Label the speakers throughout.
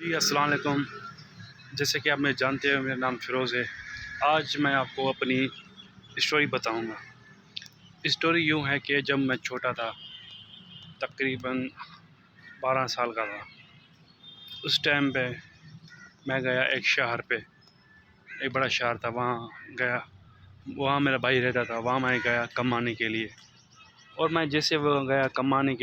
Speaker 1: जी अस्सलाम वालेकुम। जैसे कि आप मैं जानते हो, मेरा नाम फ़िरोज़ है। आज मैं आपको अपनी स्टोरी बताऊंगा। स्टोरी यूँ है कि जब मैं छोटा था, तकरीबन 12 साल का था, उस टाइम पे मैं गया एक शहर पे। एक बड़ा शहर था, वहाँ गया। वहाँ मेरा भाई रहता था। वहाँ मैं गया कमाने के लिए। और मैं जैसे वो गया कमाने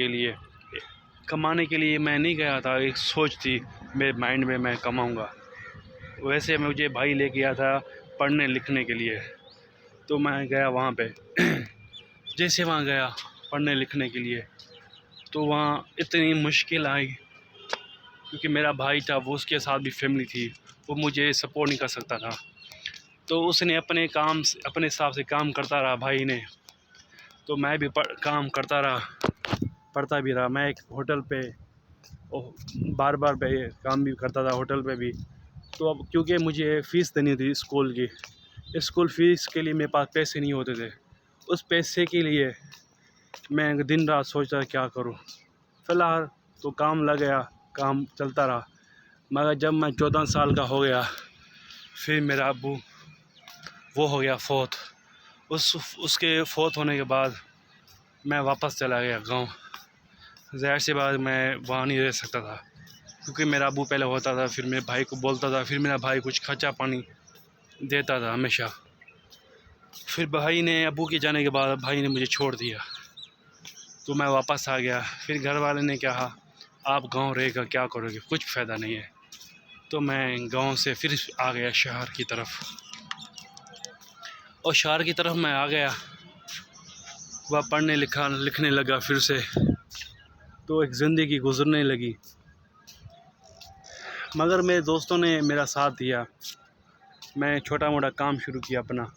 Speaker 1: के लिए मैं नहीं गया था, एक सोच थी मेरे माइंड में, मैं कमाऊँगा। वैसे मुझे भाई ले गया था पढ़ने लिखने के लिए। तो मैं गया वहाँ पे। जैसे वहाँ गया पढ़ने लिखने के लिए, तो वहाँ इतनी मुश्किल आई, क्योंकि मेरा भाई था, वो उसके साथ भी फैमिली थी, वो मुझे सपोर्ट नहीं कर सकता था। तो उसने अपने हिसाब से काम करता रहा भाई ने। तो मैं भी काम करता रहा, पढ़ता भी रहा। मैं एक होटल पे बार बार पे काम भी करता था, होटल पे भी। तो अब क्योंकि मुझे फ़ीस देनी थी स्कूल की, स्कूल फ़ीस के लिए मेरे पास पैसे नहीं होते थे। उस पैसे के लिए मैं दिन रात सोचता क्या करूं। फ़िलहाल तो काम लग गया, काम चलता रहा। मगर जब मैं 14 साल का हो गया, फिर मेरा अब्बू वो हो गया फ़ौत। उसके फ़ौत होने के बाद मैं वापस चला गया गांव। ज़ाहिर सी बात, मैं वहाँ नहीं रह सकता था, क्योंकि मेरा अब्बू पहले होता था, फिर मेरे भाई को बोलता था, फिर मेरा भाई कुछ खर्चा पानी देता था हमेशा। फिर भाई ने, अब्बू के जाने के बाद भाई ने मुझे छोड़ दिया, तो मैं वापस आ गया। फिर घर वाले ने कहा, आप गांव रहेगा क्या करोगे, कुछ फ़ायदा नहीं है। तो मैं गांव से फिर आ गया शहर की तरफ। और शहर की तरफ मैं आ गया, वह पढ़ने लिखने लगा फिर से। तो एक ज़िंदगी गुजरने लगी। मगर मेरे दोस्तों ने मेरा साथ दिया। मैं छोटा मोटा काम शुरू किया अपना,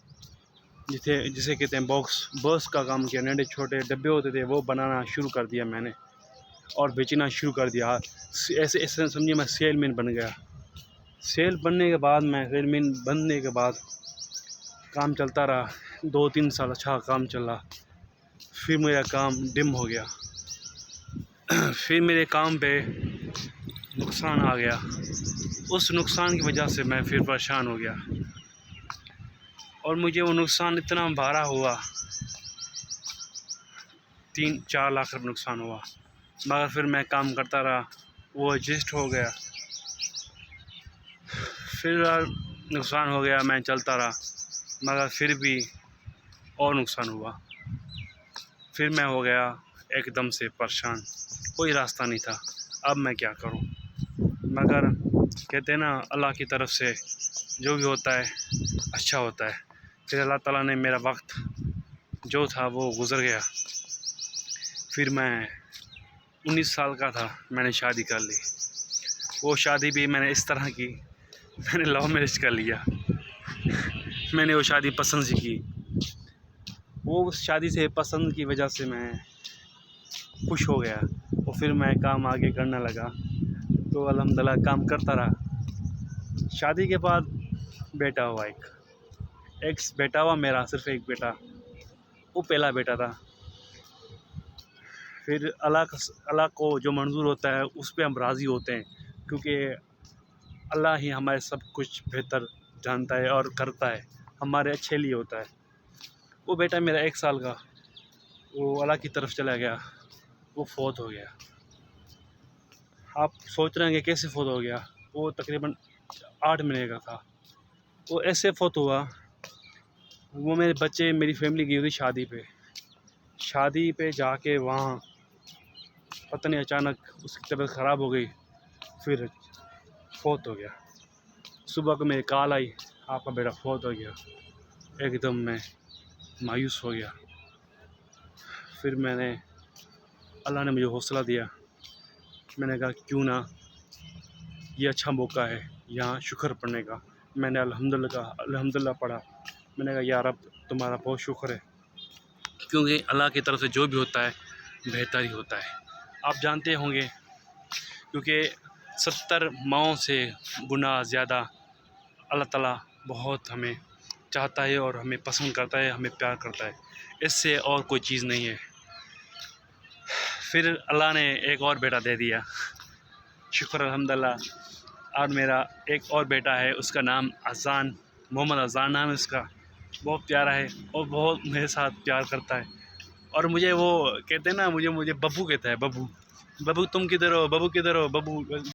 Speaker 1: जिसे कहते हैं बॉक्स का काम किया। नन्हे छोटे डब्बे होते थे, वो बनाना शुरू कर दिया मैंने, और बेचना शुरू कर दिया। ऐसे ऐसे समझिए, मैं सेलमैन बन गया। सेलमैन बनने के बाद काम चलता रहा। 2-3 साल अच्छा काम चला। फिर मेरा काम डिम हो गया। फिर मेरे काम पे नुकसान आ गया। उस नुकसान की वजह से मैं फिर परेशान हो गया, और मुझे वो नुकसान इतना भारा हुआ, 3-4 लाख का नुकसान हुआ। मगर फिर मैं काम करता रहा, वो एडजस्ट हो गया। फिर नुकसान हो गया, मैं चलता रहा, मगर फिर भी और नुकसान हुआ। फिर मैं हो गया एकदम से परेशान, कोई रास्ता नहीं था। अब मैं क्या करूं। मगर कहते हैं ना, अल्लाह की तरफ से जो भी होता है अच्छा होता है। फिर अल्लाह ताला ने मेरा वक्त जो था वो गुज़र गया। फिर मैं 19 साल का था, मैंने शादी कर ली। वो शादी भी मैंने इस तरह की, मैंने लव मैरिज कर लिया। मैंने वो शादी पसंद से की। वो उस शादी से पसंद की वजह से मैं खुश हो गया, और फिर मैं काम आगे करने लगा। तो अल्हम्दुलिल्लाह काम करता रहा। शादी के बाद बेटा हुआ, एक बेटा हुआ मेरा, सिर्फ एक बेटा। वो पहला बेटा था। फिर अल्लाह को जो मंजूर होता है उस पर हम राज़ी होते हैं, क्योंकि अल्लाह ही हमारे सब कुछ बेहतर जानता है और करता है, हमारे अच्छे लिए होता है। वो बेटा मेरा 1 साल का, वो अल्लाह की तरफ चला गया, वो फ़ौत हो गया। आप सोच रहे हैं कि कैसे फ़ौत हो गया। वो तकरीबन 8 महीने का था। वो ऐसे फ़ौत हुआ, वो मेरी फैमिली गई हुई शादी पे जाके वहाँ पता नहीं अचानक उसकी तबीयत ख़राब हो गई, फिर फ़ौत हो गया। सुबह को मेरी कॉल आई, आपका बेटा फ़ौत हो गया। एकदम मैं मायूस हो गया। फिर अल्लाह ने मुझे हौसला दिया। मैंने कहा क्यों ना, ये अच्छा मौका है यहाँ शुक्र पढ़ने का। मैंने अल्हम्दुलिल्लाह पढ़ा। मैंने कहा या रब, तुम्हारा बहुत शुक्र है, क्योंकि अल्लाह की तरफ से जो भी होता है बेहतर ही होता है। आप जानते होंगे, क्योंकि 70 माओं से गुनाह ज़्यादा अल्लाह ताला बहुत हमें चाहता है, और हमें पसंद करता है, हमें प्यार करता है। इससे और कोई चीज़ नहीं है। फिर अल्लाह ने एक और बेटा दे दिया, शुक्र अल्हम्दुलिल्लाह। और मेरा एक और बेटा है, उसका नाम अज़ान, मोहम्मद अज़ान नाम है उसका। बहुत प्यारा है और बहुत मेरे साथ प्यार करता है। और मुझे वो कहते हैं ना, मुझे बब्बू कहता है, बब्बू बब्बू तुम किधर हो, बब्बू किधर हो, बब्बू।